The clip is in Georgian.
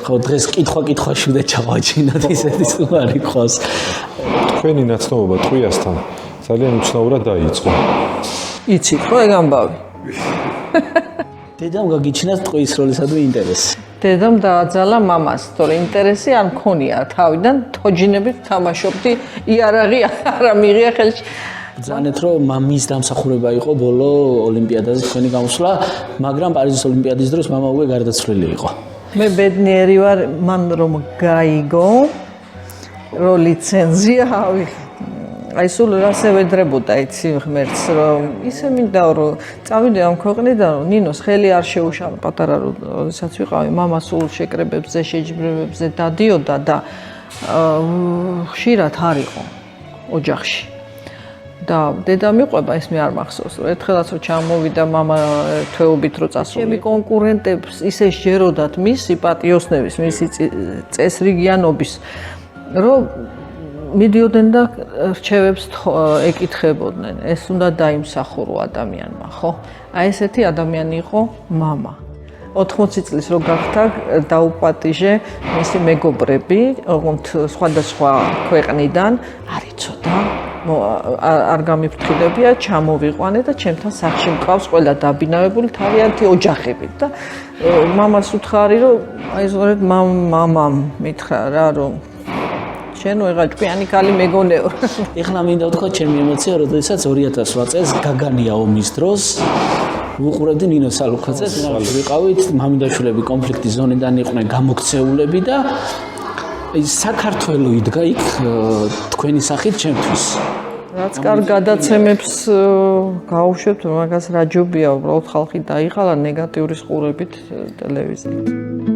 ხო დღეს კითხვა-კითხვაში და ჩავაჩინოთ ისეთი სუარი ყავს. თქვენი ნაცნობობა ტყვიასთან ძალიან უცნაურად დაიწყო. იცით ხო ეგ ამბავი? დედამ გაგიჩინათ ტყვის როლისადმი ინტერესი. დედამ დააძალა მამას, თორე ინტერესი არ მქონია თავიდან თოჯინებით თამაშობდი, იარაღი არ მიღია ხელში. ბრძანეთ რომ მამის დამსახურება იყო ბოლო ოლიმპიადაზე თქვენი გამოსვლა, მაგრამ პარიზის ოლიმპიადის დროს მამა უკვე გარდაცვლილი იყო. მე ბედნიერი ვარ, მან რომ გაიგო, რომ ლიცენზია ავიღე. აი სულ რასე ვედრებოდა იცი ღმერთს რომ ისე მინდა რომ წავიდე ამ ქვეყნიდან რომ ნინოს ხელი არ შეუშალა პატარა როდესაც ვიყავი მამა სულ შეკრებებზე შეჯიბრებებზე დადიოდა და ხშირად არ იყო ოჯახში და დედა მიყვება ის მე არ მახსოვს რომ ერთხელაც რომ ჩამოვიდა მამა თვეობით რო წასული ჩემი კონკურენტებს ისე შეეროდათ მისი პატიოსნების მისი წესრიგიანობის რომ მიდიოდნენ და რჩევებს ეკითხებოდნენ. ეს უნდა დაიმსახურო ადამიანმა, ხო? აი ესეთი ადამიანი იყო მამა. 80 წლის რო გახდა დაუპატიჟე მისი მეგობრები, ოღონდ სხვადასხვა ქვეყნიდან, არ იცოდა, არ გამიფრთხილებია, ჩამოვიყვანე და ჩემთან სახლში მყავს ყველა დაბინავებული თავიანთი ოჯახებით და მამას უთხარი რომ აი ზოგადად მამამ მითხრა რა რომ შენ ვეღა ჭკვიანი ქალი მეგონეო. ეხლა მინდა ვთქვა ჩემი ემოცია, როდესაც 2008 წელს გაგანია ომის დროს ვუყურებდი ნინო სალუქაძეს, ვიყავით მამიდაშვილები კონფლიქტის ზონიდან იყვნენ გამოქცეულები და საქართველო იდგა იქ თქვენი სახით ჩემთვის. რაც კარგ გადაცემებს გაუშვებთ, მაგას რა ჯობია, უბრალოდ ხალხი დაიღალა ნეგატიურის ყურებით ტელევიზიაში.